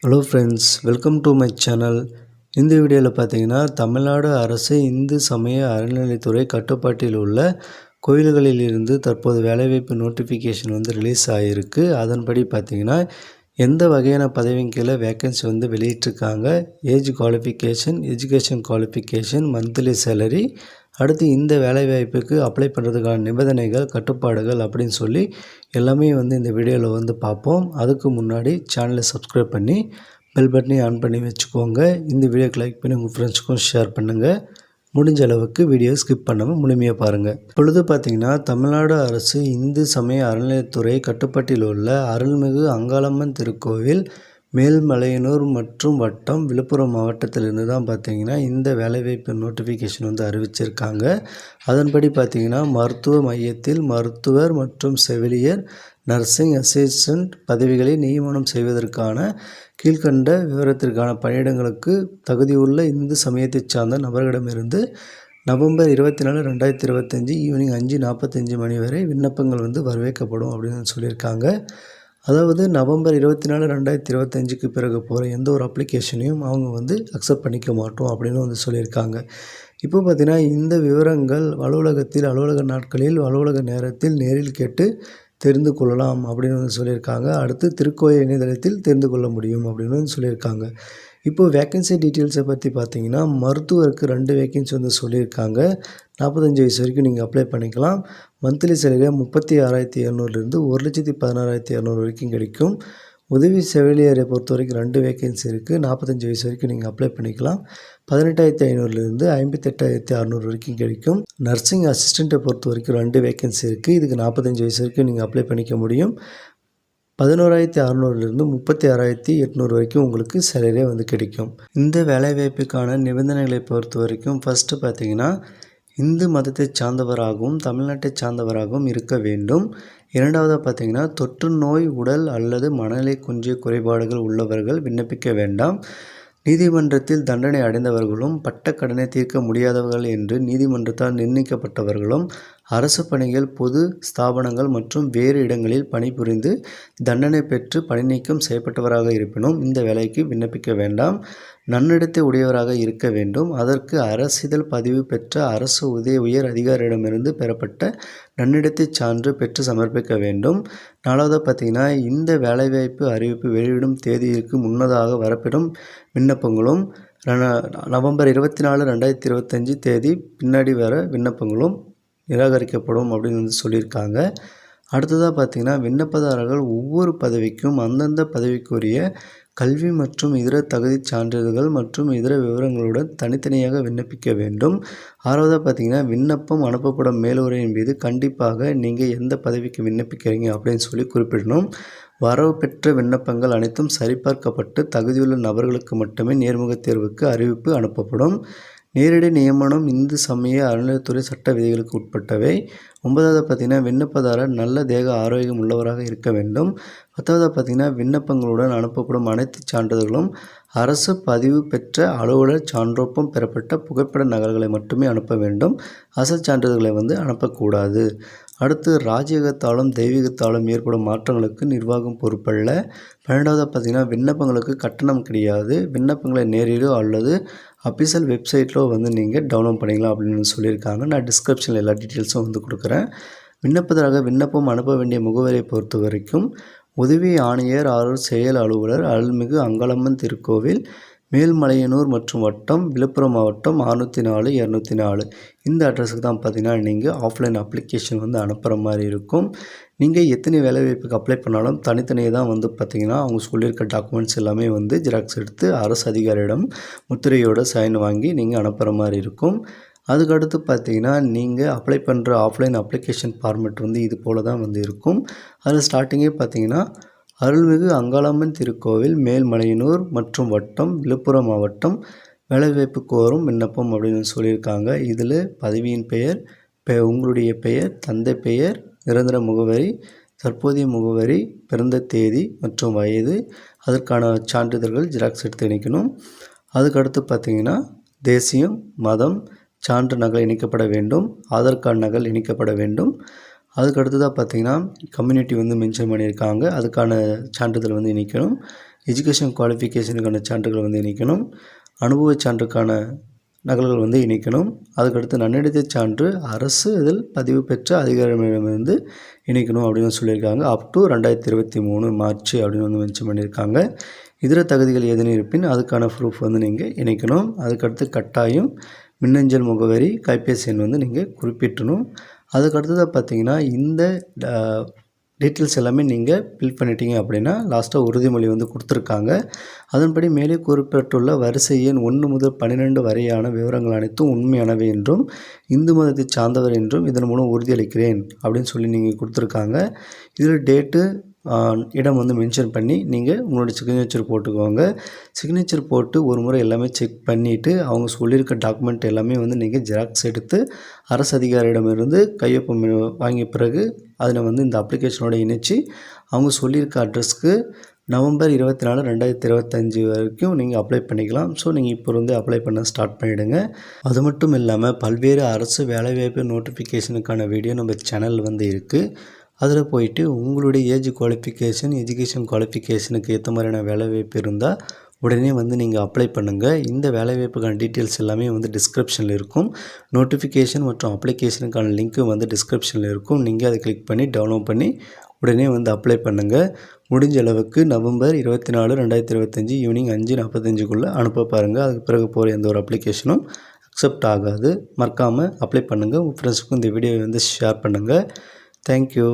Hello friends, welcome to my channel. இந்த வீடியோவில் பார்த்தீங்கன்னா, தமிழ்நாடு அரசு இந்து சமய அறநிலையத்துறை கட்டுப்பாட்டில் உள்ள கோயில்களில் இருந்து தற்போது வேலைவாய்ப்பு நோட்டிஃபிகேஷன் ரிலீஸ் ஆகிருக்கு. அதன்படி பார்த்தீங்கன்னா, எந்த வகையான பதவியின் கீழே வேக்கன்சி வெளியிட்டிருக்காங்க, age qualification, education qualification, monthly salary, அடுத்து இந்த வேலைவாய்ப்புக்கு அப்ளை பண்ணுறதுக்கான நிபந்தனைகள், கட்டுப்பாடுகள் அப்படின்னு சொல்லி எல்லாமே இந்த வீடியோவில் பார்ப்போம். அதுக்கு முன்னாடி சேனலை சப்ஸ்கிரைப் பண்ணி பெல் பட்டனையும் ஆன் பண்ணி வச்சுக்கோங்க. இந்த வீடியோக்கு லைக் பண்ணி உங்கள் ஃப்ரெண்ட்ஸுக்கும் ஷேர் பண்ணுங்கள். முடிஞ்ச அளவுக்கு வீடியோ ஸ்கிப் பண்ணாமல் முழுமையாக பாருங்கள். இப்பொழுது பார்த்திங்கன்னா, தமிழ்நாடு அரசு இந்து சமய அறநிலையத்துறை கட்டுப்பாட்டில் உள்ள அருள்மிகு அங்காளம்மன் திருக்கோவில் மேல்மலையனூர் மற்றும் வட்டம் விழுப்புரம் மாவட்டத்திலிருந்து தான் பார்த்திங்கன்னா இந்த வேலைவாய்ப்பு நோட்டிஃபிகேஷன் அறிவிச்சிருக்காங்க. அதன்படி பார்த்திங்கன்னா, மருத்துவ மையத்தில் மருத்துவர் மற்றும் செவிலியர், நர்சிங் அசிஸ்டன்ட் பதவிகளை நியமனம் செய்வதற்கான கீழ்கண்ட விவரத்திற்கான பணியிடங்களுக்கு தகுதியுள்ள இந்து சமயத்தை சார்ந்த நபர்களிடமிருந்து நவம்பர் 24, 2025 ஈவினிங் 5:45 மணி வரை விண்ணப்பங்கள் வரவேற்கப்படும் அப்படின்னு சொல்லியிருக்காங்க. அதாவது நவம்பர் 24, 2025க்கு பிறகு போகிற எந்த ஒரு அப்ளிகேஷனையும் அவங்க அக்செப்ட் பண்ணிக்க மாட்டோம் அப்படின்னு சொல்லியிருக்காங்க. இப்போ பார்த்திங்கன்னா, இந்த விவரங்கள் அலுவலகத்தில் அலுவலக நாட்களில் அலுவலக நேரத்தில் நேரில் கேட்டு தெரிந்து கொள்ளலாம் அப்படின்னு சொல்லியிருக்காங்க. அடுத்து திருக்கோயில் இணையதளத்தில் தெரிந்து கொள்ள முடியும் அப்படின்னு சொல்லியிருக்காங்க. இப்போது வேக்கன்சி டீட்டெயில்ஸை பற்றி பார்த்தீங்கன்னா, மருத்துவருக்கு 2 வேக்கன்சி சொல்லியிருக்காங்க. 45 வயசு வரைக்கும் நீங்கள் அப்ளை பண்ணிக்கலாம். மந்த்லி சேலரி 36,700லேருந்து 1,16,200 வரைக்கும் கிடைக்கும். உதவி செவிலியரை பொறுத்த வரைக்கும் 2 வேக்கன்சி இருக்குது. 45 வயசு வரைக்கும் நீங்கள் அப்ளை பண்ணிக்கலாம். 18,500லேருந்து 58,600 வரைக்கும் கிடைக்கும். நர்சிங் அசிஸ்டண்ட்டை பொறுத்த வரைக்கும் 2 வேக்கன்சி இருக்குது. இதுக்கு 45 வயசு வரைக்கும் நீங்கள் அப்ளை பண்ணிக்க முடியும். 11,600லேருந்து 36,800 வரைக்கும் உங்களுக்கு சேலரியே கிடைக்கும். இந்த வேலைவாய்ப்புக்கான நிபந்தனைகளை பொறுத்த வரைக்கும் ஃபஸ்ட்டு பார்த்தீங்கன்னா, இந்து மதத்தை சார்ந்தவராகவும் தமிழ்நாட்டை சார்ந்தவராகவும் இருக்க வேண்டும். இரண்டாவதாக பார்த்தீங்கன்னா, தொற்று நோய், உடல் அல்லது மனநிலை குன்றிய குறைபாடுகள் உள்ளவர்கள் விண்ணப்பிக்க வேண்டாம். நீதிமன்றத்தில் தண்டனை அடைந்தவர்களும் பட்ட கடனை தீர்க்க முடியாதவர்கள் என்று நீதிமன்றத்தால் நிர்ணயிக்கப்பட்டவர்களும் அரசு பணிகள், பொது ஸ்தாபனங்கள் மற்றும் வேறு இடங்களில் பணிபுரிந்து தண்டனை பெற்று பணி நீக்கம் செய்யப்பட்டவராக இருப்பினும் இந்த வேலைக்கு விண்ணப்பிக்க வேண்டாம். நன்னடத்தை உடையவராக இருக்க வேண்டும். அதற்கு அரசிதழ் பதிவு பெற்ற அரசு உயர் அதிகாரியிடமிருந்து பெறப்பட்ட நன்னடத்தை சான்று பெற்று சமர்ப்பிக்க வேண்டும். 4வது பார்த்தீங்கன்னா, இந்த வேலைவாய்ப்பு அறிவிப்பு வெளியிடும் தேதிக்கு முன்னதாக வரப்பெறும் விண்ணப்பங்களும் நவம்பர் 24, 2025 தேதி பின்னாடி வர விண்ணப்பங்களும் நிராகரிக்கப்படும் அப்படின்னு சொல்லியிருக்காங்க. அடுத்ததாக பார்த்திங்கன்னா, விண்ணப்பதாரர்கள் ஒவ்வொரு பதவிக்கும் அந்தந்த பதவிக்குரிய கல்வி மற்றும் இதர தகுதி சான்றிதழ்கள் மற்றும் இதர விவரங்களுடன் தனித்தனியாக விண்ணப்பிக்க வேண்டும். 6வதாக பார்த்திங்கன்னா, விண்ணப்பம் அனுப்பப்படும் மேலுரையின் மீது கண்டிப்பாக நீங்கள் எந்த பதவிக்கு விண்ணப்பிக்கிறீங்க அப்படின்னு சொல்லி குறிப்பிடணும். வரவு பெற்ற விண்ணப்பங்கள் அனைத்தும் சரிபார்க்கப்பட்டு தகுதியுள்ள நபர்களுக்கு மட்டுமே நேர்முக தேர்வுக்கு அறிவிப்பு அனுப்பப்படும். நேரடி நியமனம் இந்து சமய அறநிலையத்துறை சட்ட விதிகளுக்கு உட்பட்டவை. 9வது பார்த்திங்கன்னா, விண்ணப்பதாரர் நல்ல தேக ஆரோக்கியம் உள்ளவராக இருக்க வேண்டும். 10வது பார்த்திங்கன்னா, விண்ணப்பங்களுடன் அனுப்பப்படும் அனைத்து சான்றிதழ்களும் அரசு பதிவு பெற்ற அலுவலர் சான்றொப்பம் பெறப்பட்ட புகைப்பட நகல்களை மட்டுமே அனுப்ப வேண்டும். அசல் சான்றிதழ்களை அனுப்பக்கூடாது. அடுத்து, ராஜ்யகத்தாலும் தெய்வீகத்தாலும் ஏற்படும் மாற்றங்களுக்கு நிர்வாகம் பொறுப்பல்ல. 12வது பார்த்திங்கன்னா, விண்ணப்பங்களுக்கு கட்டணம் கிடையாது. விண்ணப்பங்களை நேரிலோ அல்லது அஃபிஷியல் வெப்சைட்டில் நீங்கள் டவுன்லோட் பண்ணிக்கலாம் அப்படின்னு சொல்லியிருக்காங்க. நான் டிஸ்கிரிப்ஷனில் எல்லா டீட்டெயில்ஸும் கொடுக்குறேன். விண்ணப்பதாக விண்ணப்பம் அனுப்ப வேண்டிய முகவரியை பொறுத்த வரைக்கும் உதவி ஆணையர் ஆரூர் செயல் அலுவலர் அருள்மிகு அங்காளம்மன் திருக்கோவில் மேல்மலையனூர் மற்றும் வட்டம் விழுப்புரம் மாவட்டம் 604, 204 இந்த அட்ரஸுக்கு தான் பார்த்திங்கன்னா நீங்கள் ஆஃப்லைன் அப்ளிகேஷன் அனுப்புகிற மாதிரி இருக்கும். நீங்கள் எத்தனை வேலைவாய்ப்புக்கு அப்ளை பண்ணாலும் தனித்தனியாக தான் பார்த்திங்கன்னா அவங்க சொல்லியிருக்க டாக்குமெண்ட்ஸ் எல்லாமே ஜெராக்ஸ் எடுத்து அரசு அதிகாரியிடம் முத்திரையோட சைன் வாங்கி நீங்கள் அனுப்புகிற மாதிரி இருக்கும். அதுக்கடுத்து பார்த்திங்கன்னா, நீங்கள் அப்ளை பண்ணுற ஆஃப்லைன் அப்ளிகேஷன் ஃபார்மெட் இது போல் தான் இருக்கும். அதில் ஸ்டார்டிங்கே பார்த்திங்கன்னா, அருள்மிகு அங்காளம்மன் திருக்கோவில் மேல்மலையனூர் மற்றும் வட்டம் விழுப்புரம் மாவட்டம் வேலைவாய்ப்பு கோரும் விண்ணப்பம் அப்படின்னு சொல்லியிருக்காங்க. இதில் பதவியின் பெயர், உங்களுடைய பெயர், தந்தை பெயர், நிரந்தர முகவரி, தற்போதைய முகவரி, பிறந்த தேதி மற்றும் வயது, அதற்கான சான்றிதழ்கள் ஜெராக்ஸ் எடுத்து இணைக்கணும். அதுக்கடுத்து பார்த்திங்கன்னா, தேசியம், மதம் சான்று நகல் இணைக்கப்பட வேண்டும். ஆதார் கார்டு நகல் இணைக்கப்பட வேண்டும். அதுக்கு அடுத்ததாக பார்த்திங்கன்னா, கம்யூனிட்டி மென்ஷன் பண்ணியிருக்காங்க. அதுக்கான சான்றிதழ் இணைக்கணும். எஜுகேஷன் குவாலிஃபிகேஷனுக்கான சான்றுகள் வந்து இணைக்கணும். அனுபவச் சான்றுக்கான நகல்கள் வந்து இணைக்கணும். அதுக்கடுத்து நன்னடத்தைச் சான்று அரசு இதில் பதிவு பெற்ற அதிகாரிகளிடமிருந்து இணைக்கணும் அப்படின்னு சொல்லியிருக்காங்க. அப் டு 2023 மார்ச் அப்படின்னு வந்து மென்ஷன் பண்ணியிருக்காங்க. இதர தகுதிகள் ஏதேனும் இருப்பின் அதுக்கான ப்ரூஃப் வந்து நீங்கள் இணைக்கணும். அதுக்கடுத்து கட்டாயம் மின்னஞ்சல் முகவரி, கைபேசி எண் வந்து நீங்கள் குறிப்பிட்டணும். அதுக்கடுத்ததாக பார்த்தீங்கன்னா இந்த டீட்டெயில்ஸ் எல்லாமே நீங்கள் ஃபில் பண்ணிட்டீங்க அப்படின்னா லாஸ்ட்டாக உறுதிமொழி வந்து கொடுத்துருக்காங்க. அதன்படி மேலே குறிப்பிட்டுள்ள வரிசை எண் 1 முதல் 12 வரையான விவரங்கள் அனைத்தும் உண்மையானவை என்றும் இந்து மதத்தை சார்ந்தவர் என்றும் இதன் மூலம் உறுதியளிக்கிறேன் அப்படின்னு சொல்லி நீங்கள் கொடுத்துருக்காங்க. இதில் டேட்டு இடம் வந்து மென்ஷன் பண்ணி நீங்கள் உங்களோட சிக்னேச்சர் போட்டுக்கோங்க. சிக்னேச்சர் போட்டு ஒரு முறை எல்லாமே செக் பண்ணிவிட்டு அவங்க சொல்லியிருக்க டாக்குமெண்ட் எல்லாமே வந்து நீங்கள் ஜெராக்ஸ் எடுத்து அரசு அதிகாரியிடமிருந்து கையொப்பம் வாங்கிய பிறகு அதில் வந்து இந்த அப்ளிகேஷனோட இணைச்சி அவங்க சொல்லியிருக்க அட்ரஸ்க்கு நவம்பர் 24, 2025 வரைக்கும் நீங்கள் அப்ளை பண்ணிக்கலாம். ஸோ நீங்கள் இப்போ வந்து அப்ளை பண்ண ஸ்டார்ட் பண்ணிவிடுங்க. அது மட்டும் இல்லாமல் பல்வேறு அரசு வேலைவாய்ப்பு நோட்டிஃபிகேஷனுக்கான வீடியோ நம்ம சேனலில் வந்து இருக்குது. அதில் போயிட்டு உங்களுடைய ஏஜ் குவாலிஃபிகேஷன், எஜுகேஷன் குவாலிஃபிகேஷனுக்கு ஏற்ற மாதிரியான வேலைவாய்ப்பு இருந்தால் உடனே வந்து நீங்கள் அப்ளை பண்ணுங்கள். இந்த வேலைவாய்ப்புக்கான டீட்டெயில்ஸ் எல்லாமே வந்து டிஸ்கிரிப்ஷனில் இருக்கும். நோட்டிஃபிகேஷன் மற்றும் அப்ளிகேஷனுக்கான லிங்க்கும் வந்து டிஸ்கிரிப்ஷனில் இருக்கும். நீங்கள் அதை கிளிக் பண்ணி டவுன்லோட் பண்ணி உடனே வந்து அப்ளை பண்ணுங்கள். முடிஞ்ச அளவுக்கு நவம்பர் 24, 2025 ஈவினிங் 5:45க்குள்ளே அனுப்ப பாருங்கள். அதுக்கு பிறகு போகிற எந்த ஒரு அப்ளிகேஷனும் அக்செப்ட் ஆகாது. மறக்காமல் அப்ளை பண்ணுங்கள். உங்கள் ஃப்ரெண்ட்ஸுக்கும் இந்த வீடியோவை வந்து ஷேர் பண்ணுங்கள். தேங்க்யூ.